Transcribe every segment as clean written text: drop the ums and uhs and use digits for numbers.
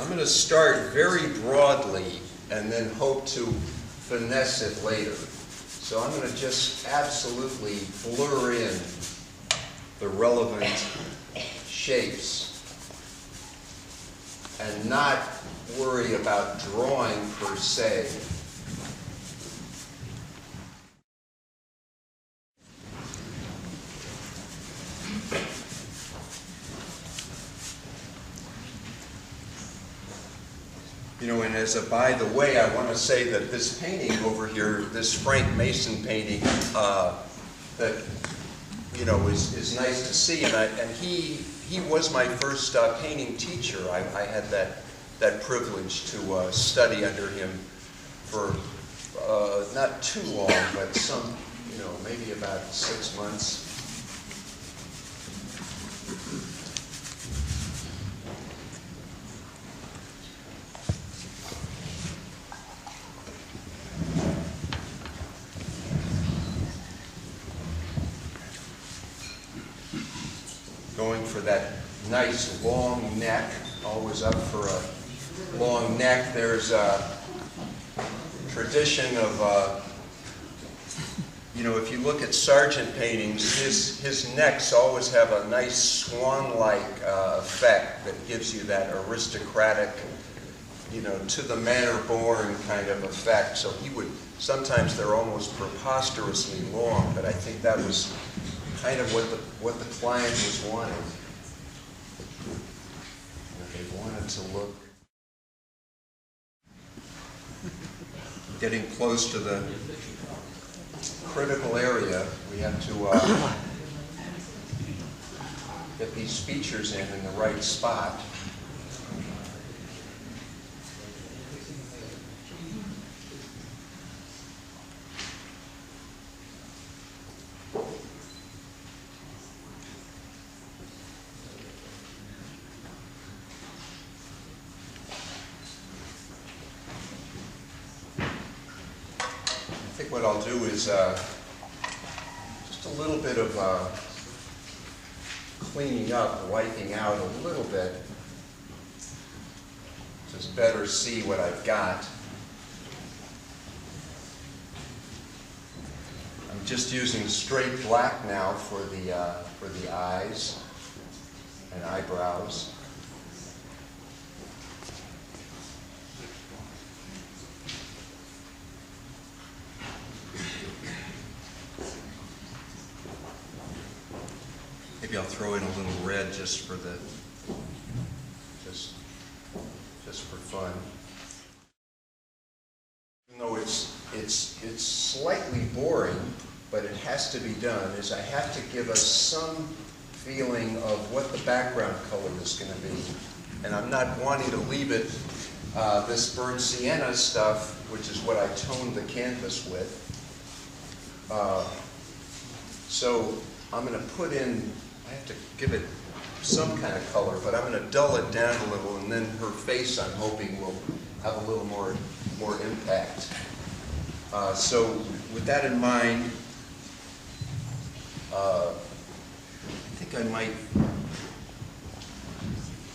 I'm going to start very broadly and then hope to finesse it later. So I'm going to just absolutely blur in the relevant shapes and not worry about drawing per se. You know, and as a by the way, I want to say that this painting over here, this Frank Mason painting, that you know is nice to see, and he was my first painting teacher. I had that privilege to study under him for not too long, but some, you know, maybe about 6 months. Going for that nice long neck, always up for a long neck. There's a tradition of, you know, if you look at Sargent paintings, his necks always have a nice swan-like effect that gives you that aristocratic, you know, to the manner born kind of effect. So he would, sometimes they're almost preposterously long, but I think that was kind of what the client was wanting. They wanted to look, getting close to the critical area. We have to get these features in the right spot. What I'll do is just a little bit of cleaning up, wiping out a little bit, just better see what I've got. I'm just using straight black now for the eyes and eyebrows. Maybe I'll throw in a little red just for the, just for fun. Even though it's slightly boring, but it has to be done, is I have to give us some feeling of what the background color is going to be. And I'm not wanting to leave it this burnt sienna stuff, which is what I toned the canvas with. So I'm going to put in, I have to give it some kind of color, but I'm going to dull it down a little, and then her face, I'm hoping, will have a little more impact. So with that in mind, I think I might,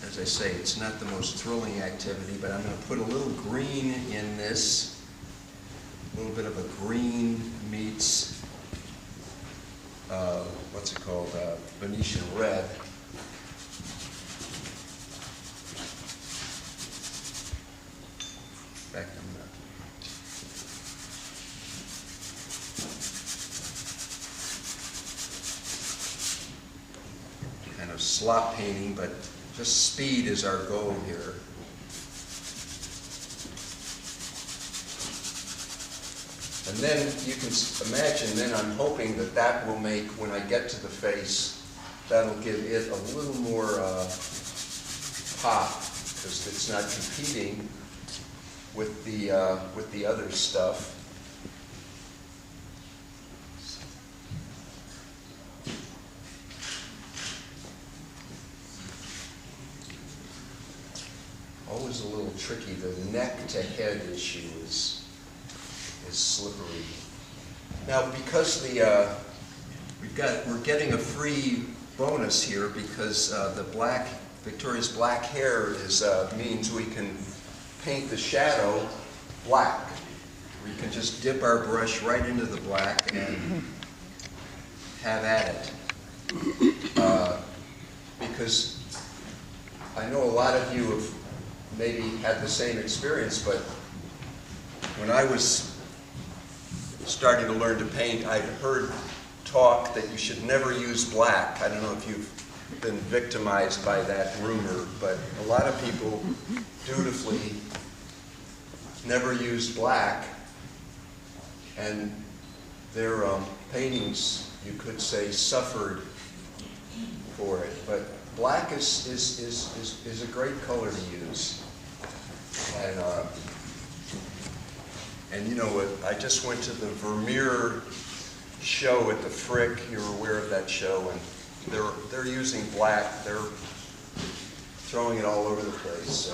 as I say, it's not the most thrilling activity, but I'm going to put a little green in this, a little bit of a green meets what's it called? Venetian red. Back on that. Kind of slop painting, but just speed is our goal here. And then you can imagine, then I'm hoping that will make, when I get to the face, that'll give it a little more pop, because it's not competing with the other stuff. Always a little tricky. The neck to head issue is slippery. Now, because we're getting a free bonus here because the black Victoria's black hair is, means we can paint the shadow black. We can just dip our brush right into the black and have at it. Because I know a lot of you have maybe had the same experience, but when I was starting to learn to paint, I'd heard talk that you should never use black. I don't know if you've been victimized by that rumor, but a lot of people dutifully never used black, and their paintings, you could say, suffered for it. But black is a great color to use. And you know what, I just went to the Vermeer show at the Frick. You're aware of that show, and they're using black. They're throwing it all over the place.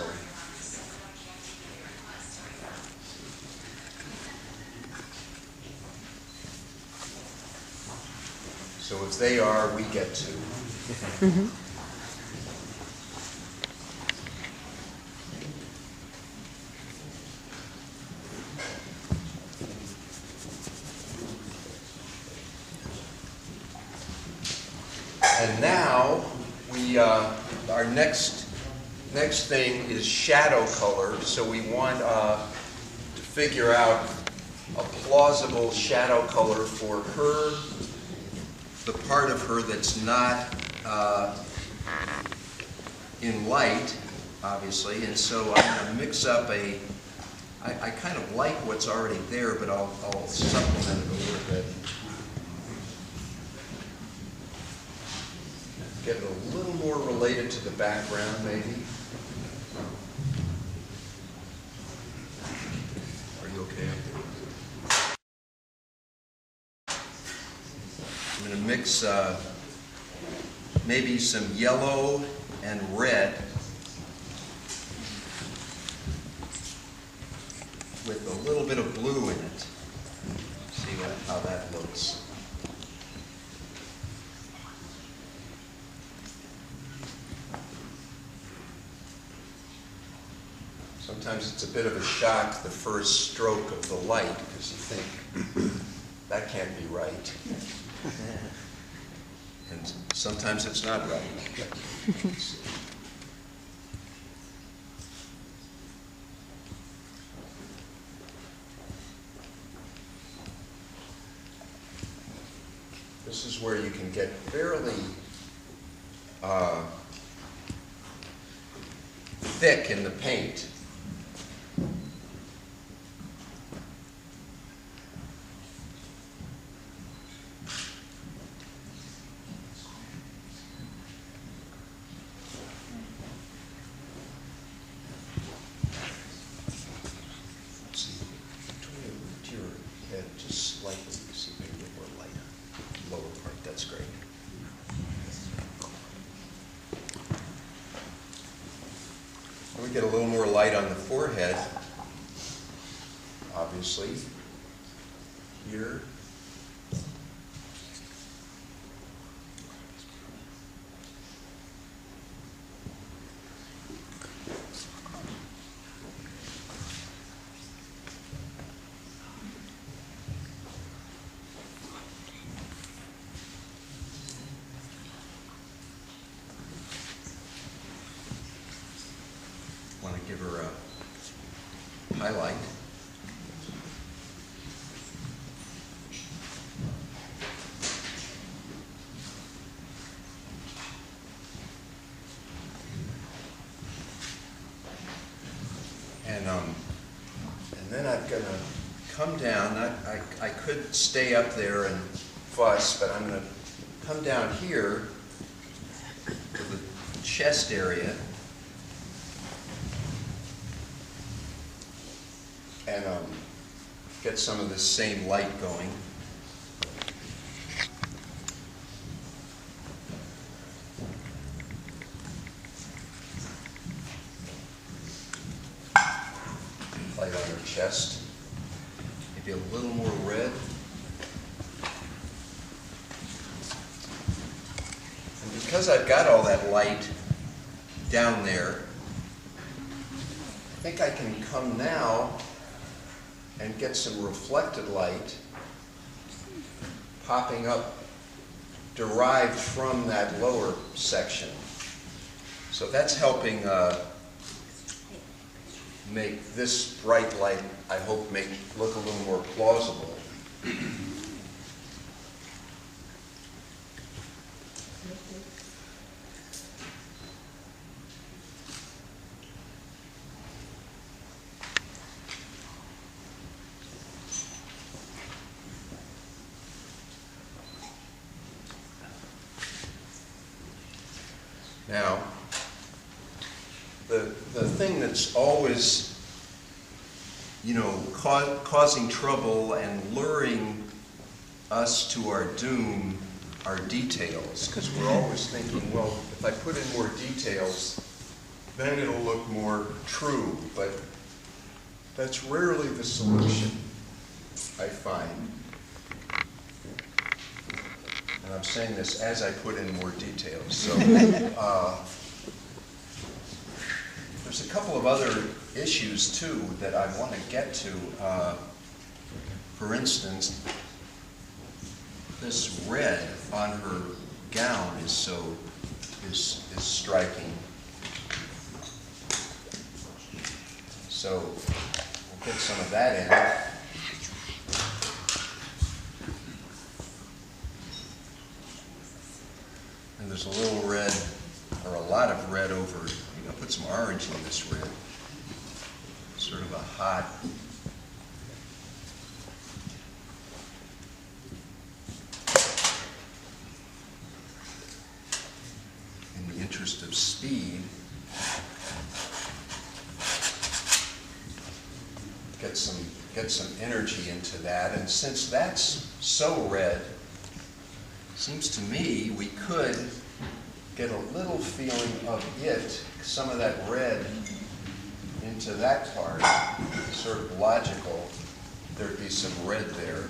So if they are, we get to. Mm-hmm. And now our next thing is shadow color. So we want to figure out a plausible shadow color for her, the part of her that's not in light, obviously. And so I'm going to mix up I kind of like what's already there, but I'll supplement it a little bit. Get it a little more related to the background, maybe. Are you okay up there? I'm going to mix maybe some yellow and red with a little bit of blue in it. See how that looks. Sometimes it's a bit of a shock, the first stroke of the light, because you think, that can't be right. And sometimes it's not right. This is where you can get fairly thick in the paint. Just slightly, see maybe a little more light on the lower part. That's great. And we get a little more light on the forehead, obviously. Here. Want to give her a highlight. And then I'm going to come down. I could stay up there and fuss, but I'm going to come down here to the chest area. And get some of this same light going. Light on her chest. Maybe a little more red. And because I've got all that light down there. I think I can come now and get some reflected light popping up derived from that lower section. So that's helping make this bright light, I hope, look a little more plausible. Now, the thing that's always, you know, causing trouble and luring us to our doom are details, because we're always thinking, well, if I put in more details, then it'll look more true, but that's rarely the solution, I find. And I'm saying this as I put in more details. So there's a couple of other issues, too, that I want to get to. For instance, this red on her gown is striking. So we'll get some of that in. And there's a little red, or a lot of red over, I'll put some orange in this red. Sort of a hot, in the interest of speed, get some energy into that. And since that's so red, seems to me we could get a little feeling of it, some of that red into that part. Sort of logical, there'd be some red there.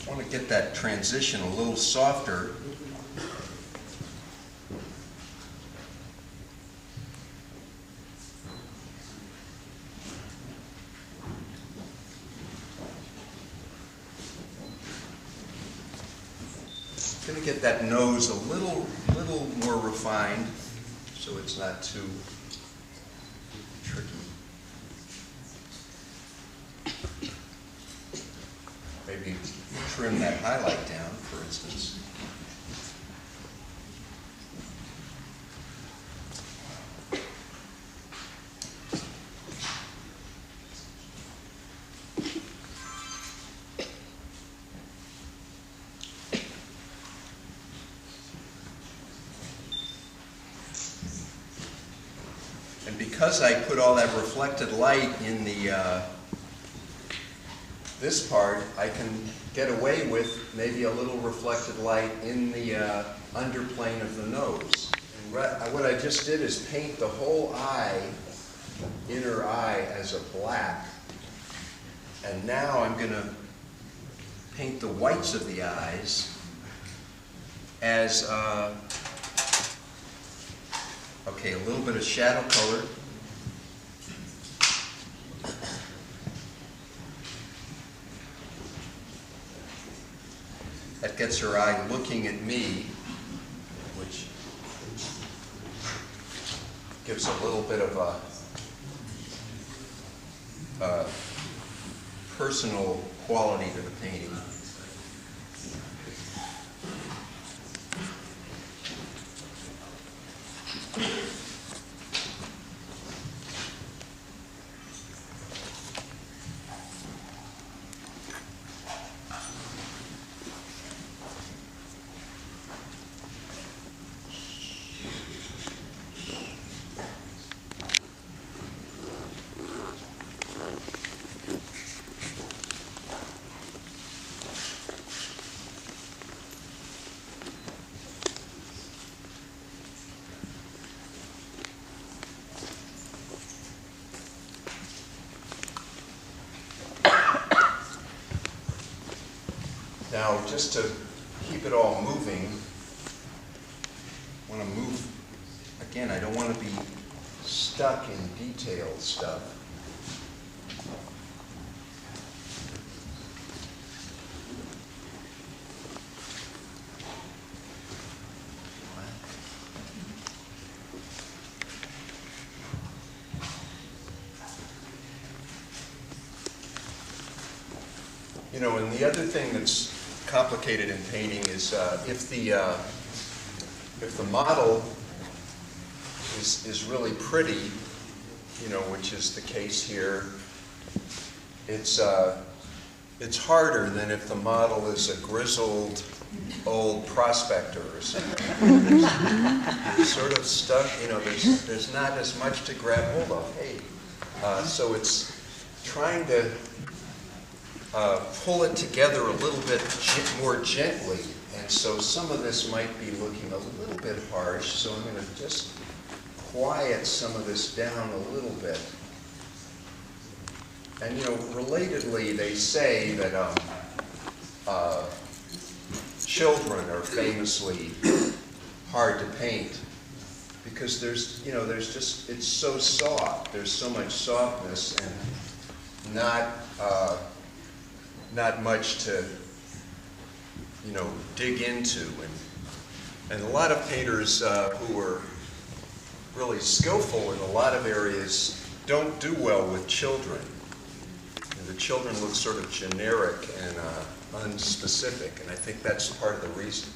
I want to get that transition a little softer. I'm going to get that nose a little more refined so it's not too tricky. Maybe trim that highlight down, for instance. And because I put all that reflected light in the this part, I can get away with maybe a little reflected light in the underplane of the nose. And what I just did is paint the whole eye, inner eye, as a black. And now I'm going to paint the whites of the eyes as, okay, a little bit of shadow color. That gets her eye looking at me, which gives a little bit of a personal quality to the painting. just to keep it all moving, I want to move, again, I don't want to be stuck in detailed stuff. You know, and the other thing that's complicated in painting is if the model is really pretty, you know, which is the case here, it's harder than if the model is a grizzled old prospector or something. You're sort of stuck, you know, there's not as much to grab hold of. Hey, so it's trying to pull it together a little bit more gently, and so some of this might be looking a little bit harsh, so I'm going to just quiet some of this down a little bit. And you know, relatedly, they say that children are famously hard to paint because there's just, it's so soft, there's so much softness and not much to, you know, dig into. And a lot of painters who are really skillful in a lot of areas don't do well with children. And the children look sort of generic and unspecific, and I think that's part of the reason.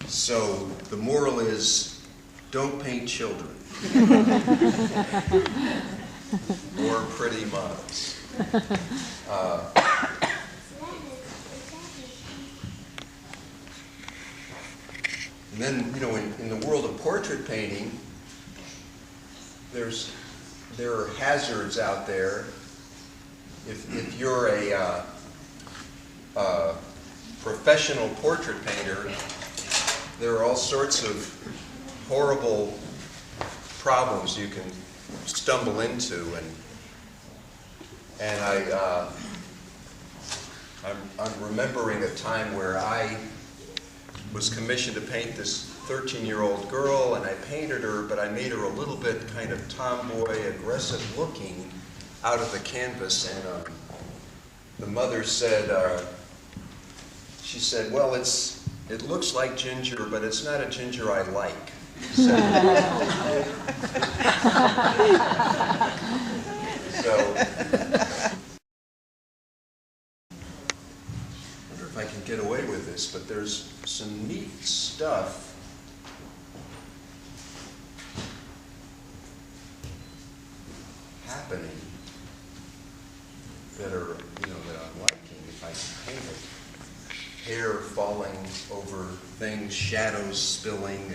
So the moral is, don't paint children or pretty models. And then, you know, in the world of portrait painting, there are hazards out there. If you're a professional portrait painter, there are all sorts of horrible problems you can stumble into, and I'm remembering a time where I was commissioned to paint this 13-year-old girl, and I painted her, but I made her a little bit kind of tomboy, aggressive looking out of the canvas, and the mother said, she said, well, it looks like ginger, but it's not a ginger I like. So I wonder if I can get away with this, but there's some neat stuff happening that are, you know, that I'm liking if I can paint it. Hair falling over things, shadows spilling,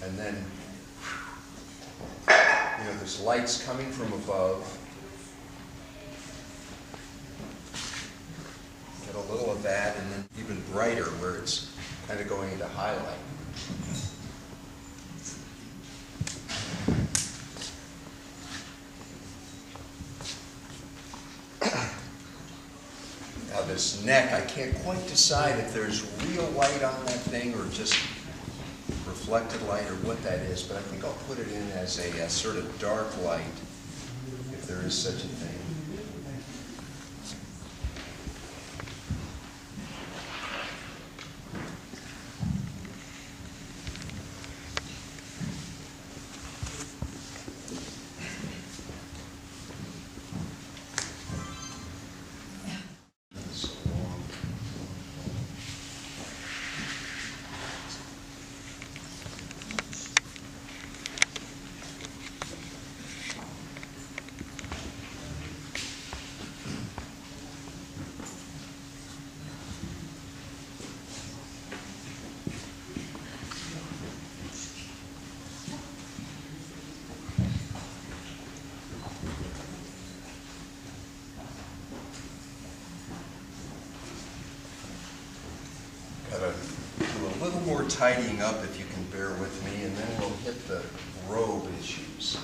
and then, you know, there's lights coming from above. Get a little of that, and then even brighter where it's kind of going into highlight. Now this neck, I can't quite decide if there's real light on that thing or just reflected light or what that is, but I think I'll put it in as a sort of dark light, if there is such a thing. more tidying up, if you can bear with me, and then we'll hit the robe issues.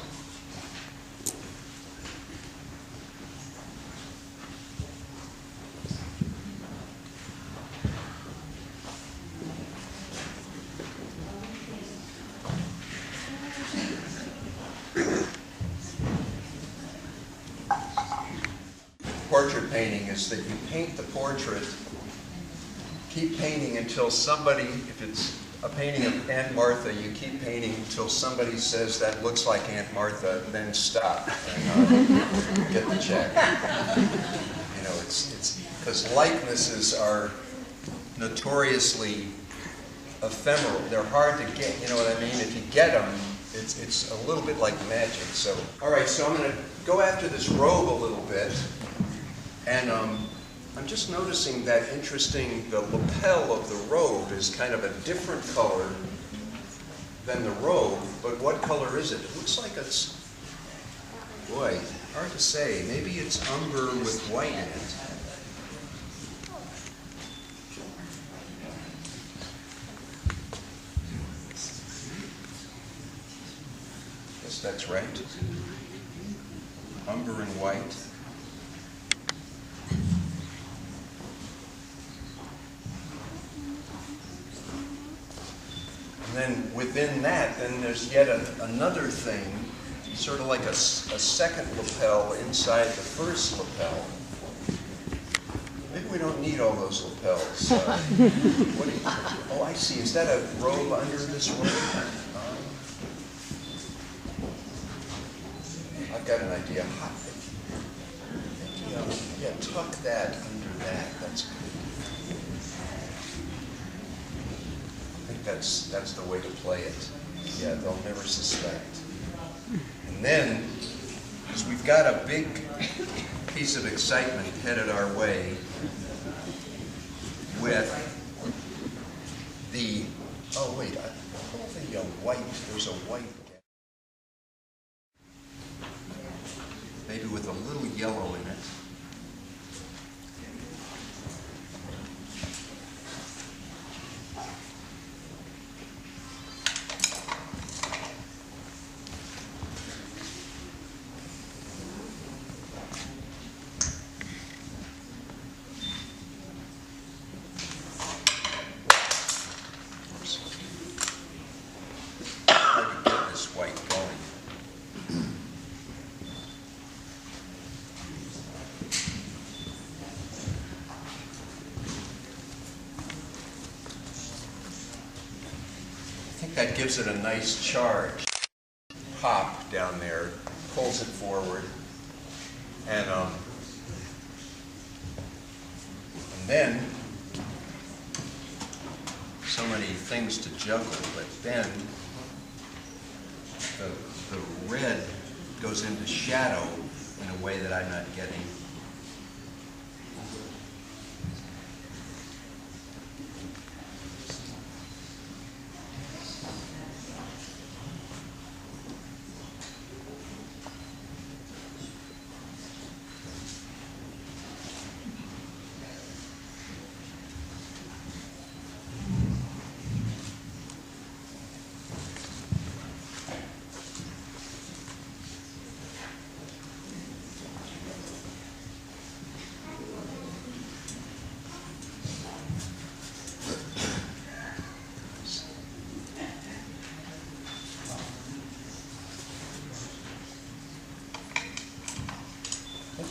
Portrait painting is that you paint the portrait, keep painting until somebody, if it's a painting of Aunt Martha, you keep painting until somebody says that looks like Aunt Martha, then stop and get the check. You know, it's because likenesses are notoriously ephemeral. They're hard to get, you know what I mean? If you get them, it's a little bit like magic. So, all right, so I'm going to go after this robe a little bit. And I'm just noticing that the lapel of the robe is kind of a different color than the robe, but what color is it? It looks like it's, boy, hard to say. Maybe it's umber with white in it. Guess that's right. Umber and white. And then within that, then there's yet another thing, sort of like a second lapel inside the first lapel. Maybe we don't need all those lapels. What do you, oh, I see. Is that a robe under this robe? I've got an idea. Yeah, tuck that under that. That's good. That's the way to play it. Yeah, they'll never suspect. And then, because we've got a big piece of excitement headed our way with the, oh wait, I think white, there's a white, maybe with a little yellow in it. That gives it a nice charge. Pop down there, pulls it forward, and then so many things to juggle, but then the red goes into shadow in a way that I'm not getting.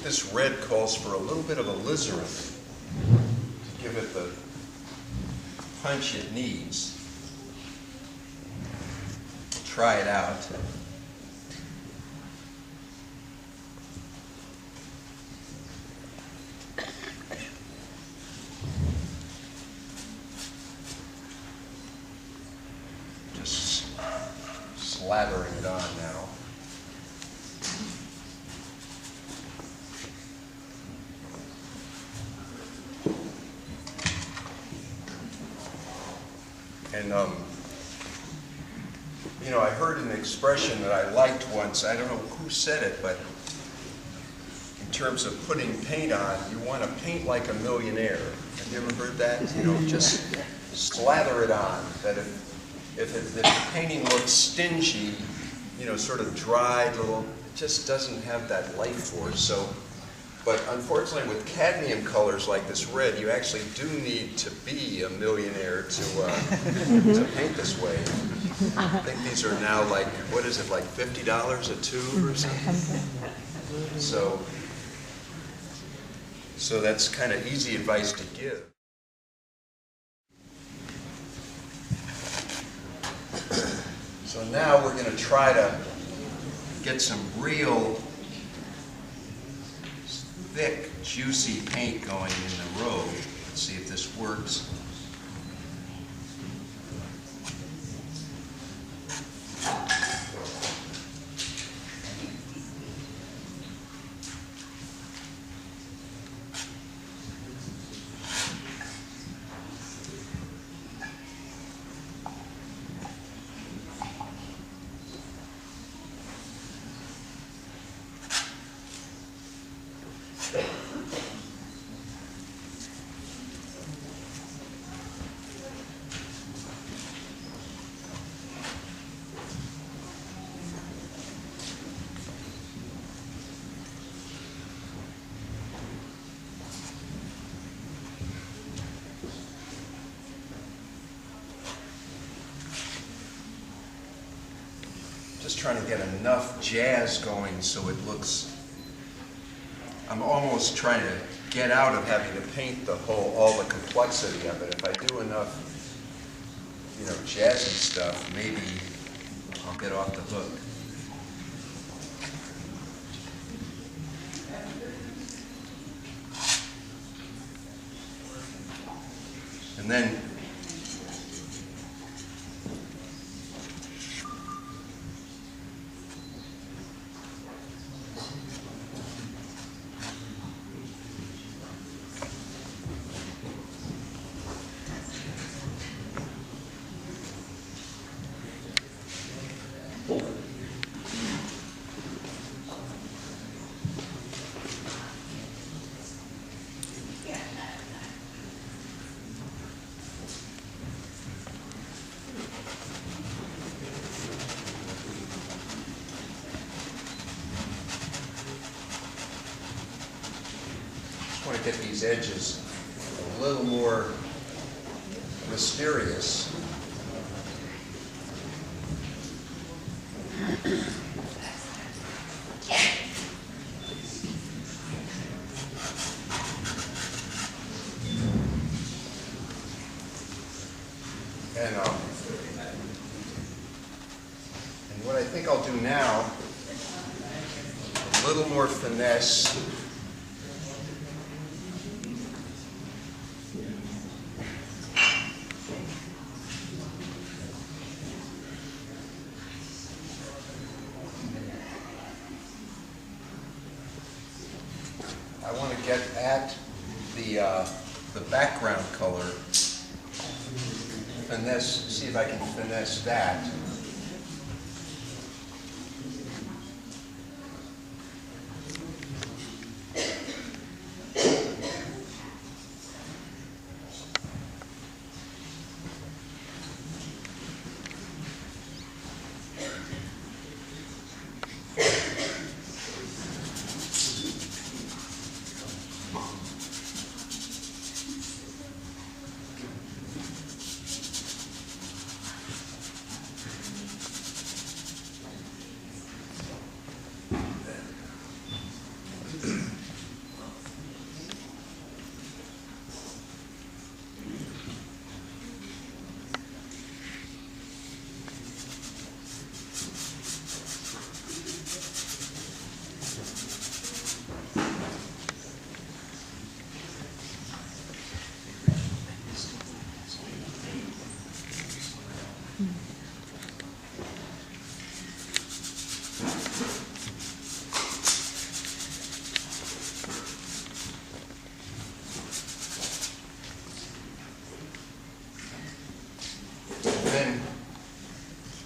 This red calls for a little bit of alizarin to give it the punch it needs. Try it out. Just slathering it on now. And, you know, I heard an expression that I liked once. I don't know who said it, but in terms of putting paint on, you want to paint like a millionaire. Have you ever heard that? You know, just slather it on. That if the painting looks stingy, you know, sort of dried, little, it just doesn't have that life force. So, but unfortunately with cadmium colors like this red, you actually do need to be a millionaire to paint this way. I think these are now like, what is it, like $50 a tube or something? So that's kind of easy advice to give. So now we're going to try to get some real thick, juicy paint going in the road. Let's see if this works. Just trying to get enough jazz going so it looks, I'm almost trying to get out of having to paint all the complexity of it. If I do enough, you know, jazzy stuff, maybe I'll get off the hook. And then I want to get these edges a little more mysterious. And what I think I'll do now, a little more finesse. I want to get at the background color, finesse, see if I can finesse that. Then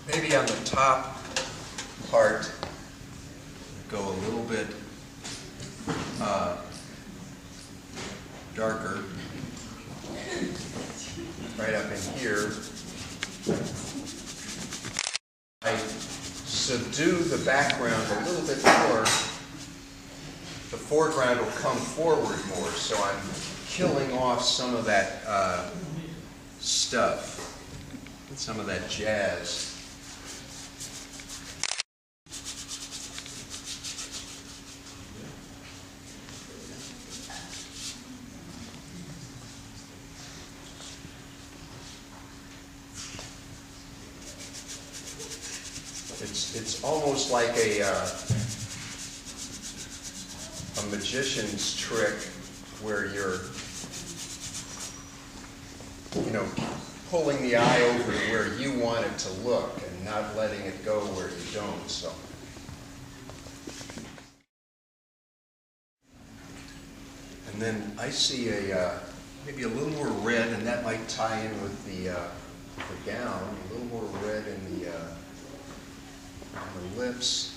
maybe on the top part, go a little bit darker. right up in here. I subdue the background a little bit more. The foreground will come forward more, so I'm killing off some of that stuff, some of that jazz. It's almost like a magician's trick where you're, you know, pulling the eye over to where you want it to look and not letting it go where you don't. So, and then I see maybe a little more red, and that might tie in with the gown. A little more red in the lips.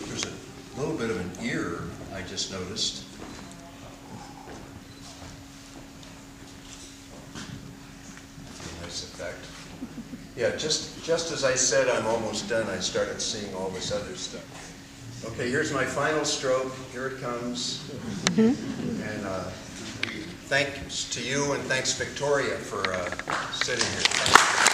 There's a little bit of an ear I just noticed. Effect. Yeah, just as I said I'm almost done, I started seeing all this other stuff. Okay, here's my final stroke. Here it comes. And thanks to you, and thanks Victoria for sitting here.